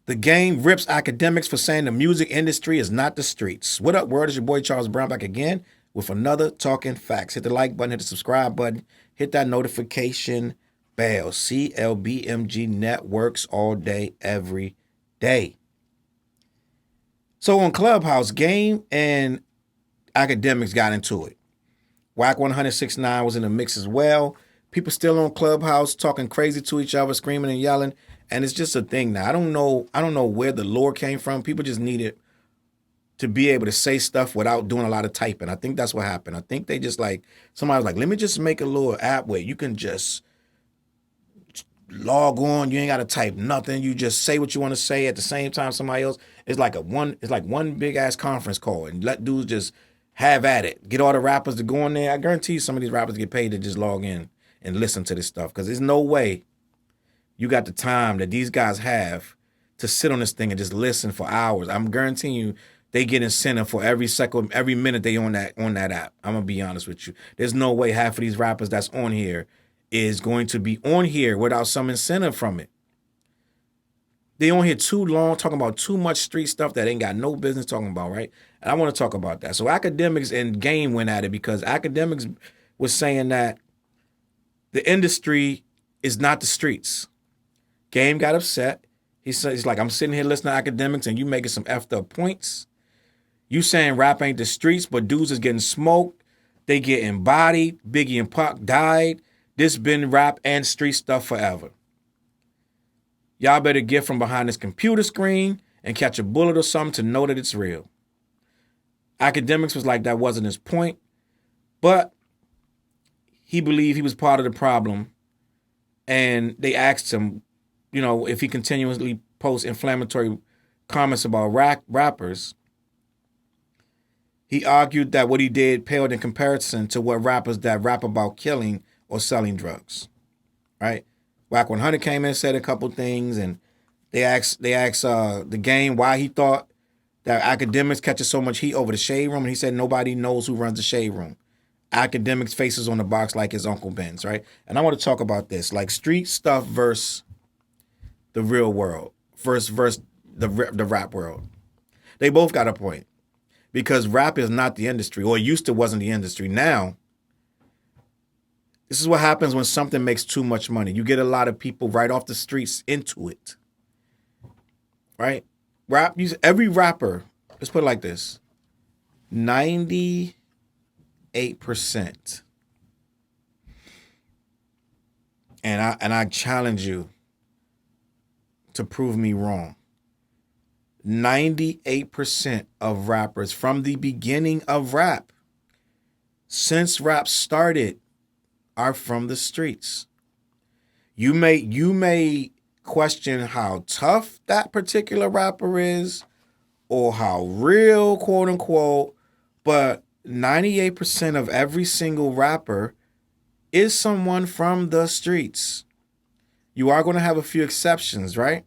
The game rips academics for saying the music industry is not the streets. What up, world? It's your boy Charles Brown back again with another Talking Facts. Hit the like button, hit the subscribe button, hit that notification bell. CLBMG networks all day, every day. So on Clubhouse, Game and Akademiks got into it. Whack 169 was in the mix as well. People still on Clubhouse talking crazy to each other, screaming and yelling, and it's just a thing now. I don't know where the lore came from. People just needed to be able to say stuff without doing a lot of typing. I think that's what happened. I think they just like somebody was like, let me just make a little app where you can just log on. You ain't got to type nothing. You just say what you want to say at the same time somebody else. It's like one big ass conference call and let dudes just have at it. Get all the rappers to go in there. I guarantee you some of these rappers get paid to just log in and listen to this stuff because there's no way you got the time that these guys have to sit on this thing and just listen for hours. I'm guaranteeing you they get incentive for every second, every minute they on that app. I'm gonna be honest with you. There's no way half of these rappers that's on here is going to be on here without some incentive from it. They on here too long talking about too much street stuff that ain't got no business talking about, right? And I want to talk about that. So Akademiks and Game went at it because Akademiks was saying that the industry is not the streets. Game got upset. He's like, I'm sitting here listening to Akademiks and you making some effed up points. You saying rap ain't the streets, but dudes is getting smoked. They getting bodied. Biggie and Pac died. This been rap and street stuff forever. Y'all better get from behind this computer screen and catch a bullet or something to know that it's real. Akademiks was like that wasn't his point, but he believed he was part of the problem. And they asked him, if he continuously posts inflammatory comments about rappers. He argued that what he did paled in comparison to what rappers that rap about killing or selling drugs, right? Whack 100 came in and said a couple things, and they asked the Game why he thought that Akademiks catches so much heat over the Shade Room, and he said nobody knows who runs the Shade Room. Akademiks faces on the box like his Uncle Ben's, right? And I want to talk about this, like street stuff versus the real world, versus the rap world. They both got a point because rap is not the industry, or used to wasn't the industry. Now, this is what happens when something makes too much money. You get a lot of people right off the streets into it, right? Every rapper, let's put it like this, 98%, and I challenge you to prove me wrong. 98% of rappers from the beginning of rap, since rap started, are from the streets. You may question how tough that particular rapper is or how real, quote unquote, but 98% of every single rapper is someone from the streets. You are going to have a few exceptions, right?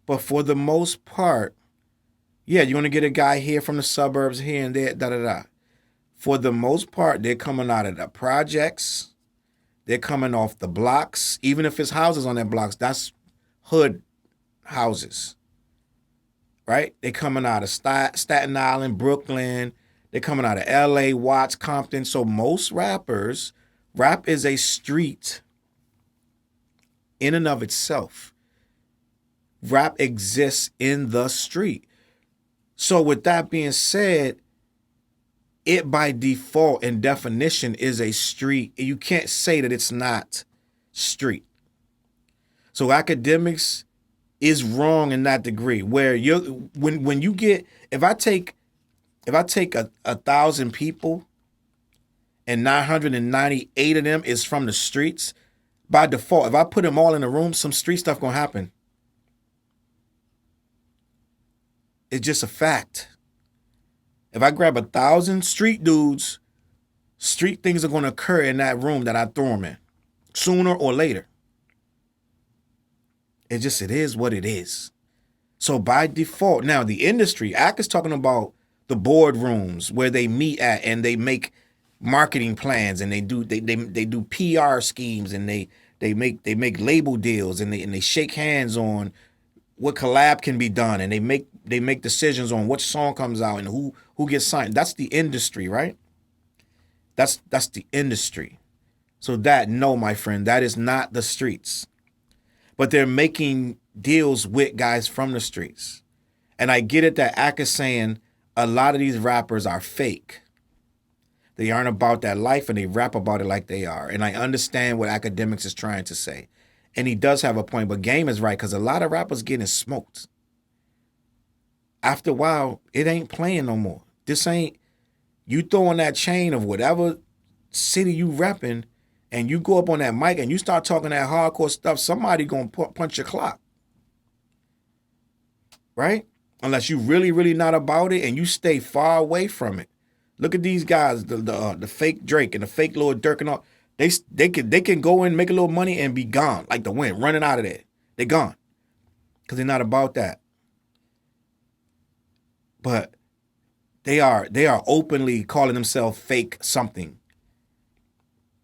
But for the most part, yeah, you're going to get a guy here from the suburbs here and there, da-da-da. For the most part, they're coming out of the projects. They're coming off the blocks. Even if it's houses on their blocks, that's hood houses, right? They're coming out of Staten Island, Brooklyn. They're coming out of L.A., Watts, Compton. So most rappers, rap is a street in and of itself. Rap exists in the street. So with that being said, it by default and definition is a street. You can't say that it's not street. So Akademiks is wrong in that degree where when you get, if I take 1,000 people and 998 of them is from the streets, by default, if I put them all in a room, some street stuff gonna happen. It's just a fact. If I grab 1,000 street dudes, street things are going to occur in that room that I throw them in, sooner or later. It is what it is. So by default, now the industry, Ak is talking about the boardrooms where they meet at and they make marketing plans and they do PR schemes and they They make label deals, and they shake hands on what collab can be done, and they make decisions on which song comes out and who gets signed. That's the industry, right? That's the industry. So no, my friend, that is not the streets. But they're making deals with guys from the streets. And I get it that Ak is saying a lot of these rappers are fake. They aren't about that life, and they rap about it like they are. And I understand what Akademiks is trying to say. And he does have a point, but Game is right, because a lot of rappers getting smoked. After a while, it ain't playing no more. This ain't, you throw on that chain of whatever city you repping, and you go up on that mic and you start talking that hardcore stuff, somebody gonna punch your clock. Right? Unless you really, really not about it and you stay far away from it. Look at these guys, the fake Drake and the fake Lil Durk and all. They can go in, make a little money, and be gone like the wind, running out of there. They're gone because they're not about that. But they are openly calling themselves fake something.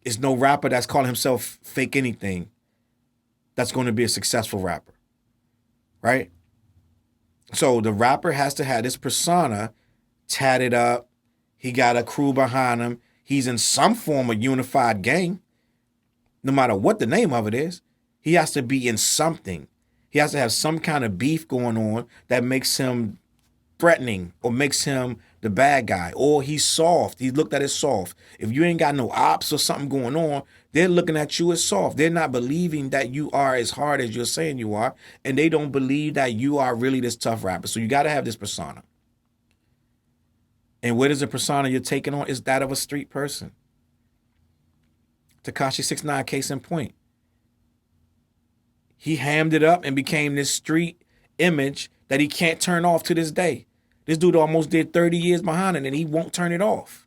It's no rapper that's calling himself fake anything that's going to be a successful rapper, right? So the rapper has to have this persona tatted up. He got a crew behind him. He's in some form of unified gang. No matter what the name of it is, he has to be in something. He has to have some kind of beef going on that makes him threatening or makes him the bad guy, or he's soft. He's looked at as soft. If you ain't got no ops or something going on, they're looking at you as soft. They're not believing that you are as hard as you're saying you are, and they don't believe that you are really this tough rapper. So you got to have this persona. And what is the persona you're taking on? Is that of a street person. Tekashi 6ix9ine, case in point. He hammed it up and became this street image that he can't turn off to this day. This dude almost did 30 years behind it, and he won't turn it off.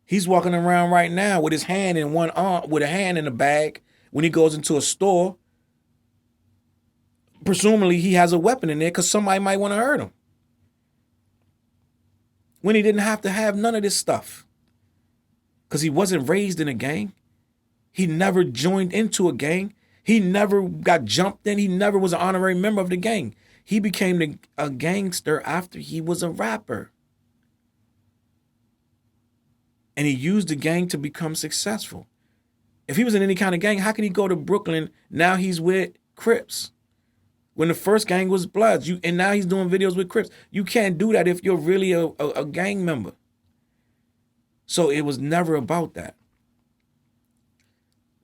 He's walking around right now with his hand in one arm, with a hand in a bag. When he goes into a store, presumably he has a weapon in there because somebody might want to hurt him. When he didn't have to have none of this stuff. Because he wasn't raised in a gang. He never joined into a gang. He never got jumped in. He never was an honorary member of the gang. He became a gangster after he was a rapper. And he used the gang to become successful. If he was in any kind of gang, how could he go to Brooklyn? Now he's with Crips. When the first gang was Bloods, and now he's doing videos with Crips. You can't do that if you're really a gang member. So it was never about that.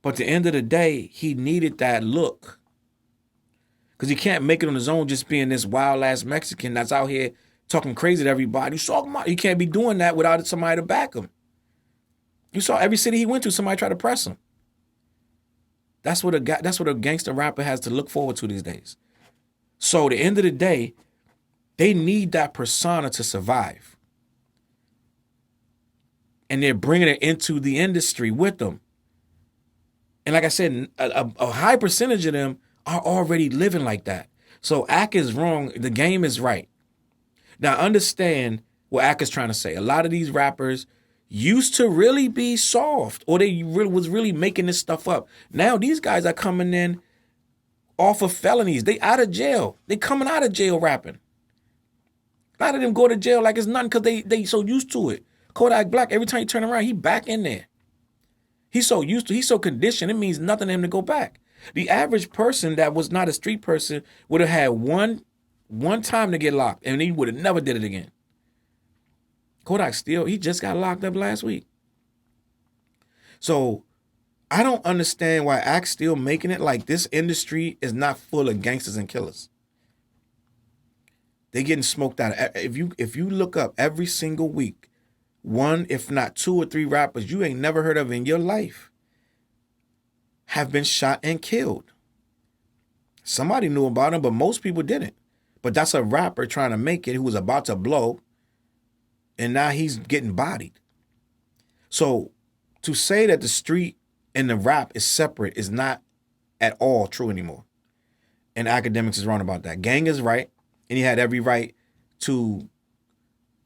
But at the end of the day, he needed that look. Because he can't make it on his own just being this wild-ass Mexican that's out here talking crazy to everybody. He can't be doing that without somebody to back him. You saw every city he went to, somebody tried to press him. That's what a gangster rapper has to look forward to these days. So at the end of the day, they need that persona to survive. And they're bringing it into the industry with them. And like I said, a high percentage of them are already living like that. So Ak is wrong. The game is right. Now understand what Ak is trying to say. A lot of these rappers used to really be soft, or they was really making this stuff up. Now these guys are coming in off of felonies. They out of jail. They coming out of jail rapping. A lot of them go to jail like it's nothing because they so used to it. Kodak Black, every time you turn around, he back in there. He's so used to, he's so conditioned, it means nothing to him to go back. The average person that was not a street person would have had one time to get locked, and he would have never did it again. Kodak still, he just got locked up last week. So I don't understand why Ak's still making it like this industry is not full of gangsters and killers. They're getting smoked out. If you look up every single week, one, if not two or three rappers you ain't never heard of in your life have been shot and killed. Somebody knew about him, but most people didn't. But that's a rapper trying to make it who was about to blow, and now he's getting bodied. So to say that the street and the rap is separate is not at all true anymore. And Akademiks is wrong about that. Gang is right, and he had every right to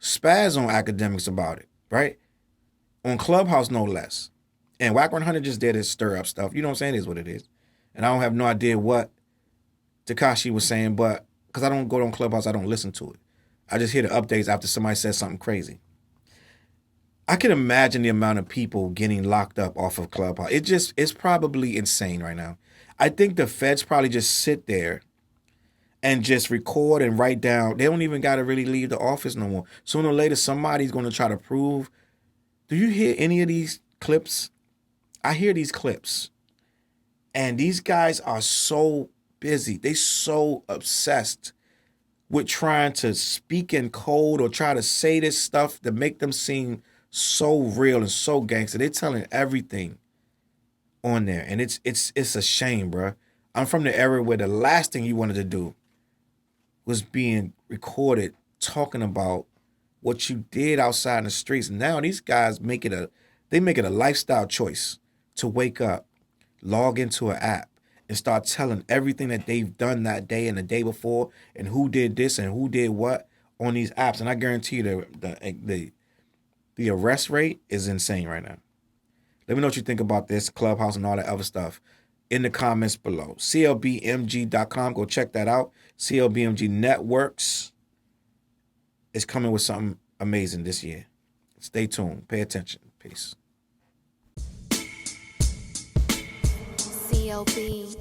spaz on Akademiks about it, right? On Clubhouse, no less. And Whack 100 just did his stir up stuff. You know what I'm saying? It is what it is. And I don't have no idea what Tekashi was saying, but because I don't go on Clubhouse, I don't listen to it. I just hear the updates after somebody says something crazy. I can imagine the amount of people getting locked up off of Clubhouse. It's probably insane right now. I think the feds probably just sit there and just record and write down. They don't even got to really leave the office no more. Sooner or later, somebody's going to try to prove. Do you hear any of these clips? I hear these clips. And these guys are so busy. They so obsessed with trying to speak in code or try to say this stuff to make them seem so real and so gangster. They're telling everything on there. And it's a shame, bro. I'm from the era where the last thing you wanted to do was being recorded talking about what you did outside in the streets. Now these guys make it a lifestyle choice to wake up, log into an app, and start telling everything that they've done that day and the day before, and who did this and who did what on these apps. And I guarantee you the arrest rate is insane right now. Let me know what you think about this, Clubhouse and all that other stuff in the comments below. CLBMG.com, go check that out. CLBMG Networks is coming with something amazing this year. Stay tuned. Pay attention. Peace. CLB.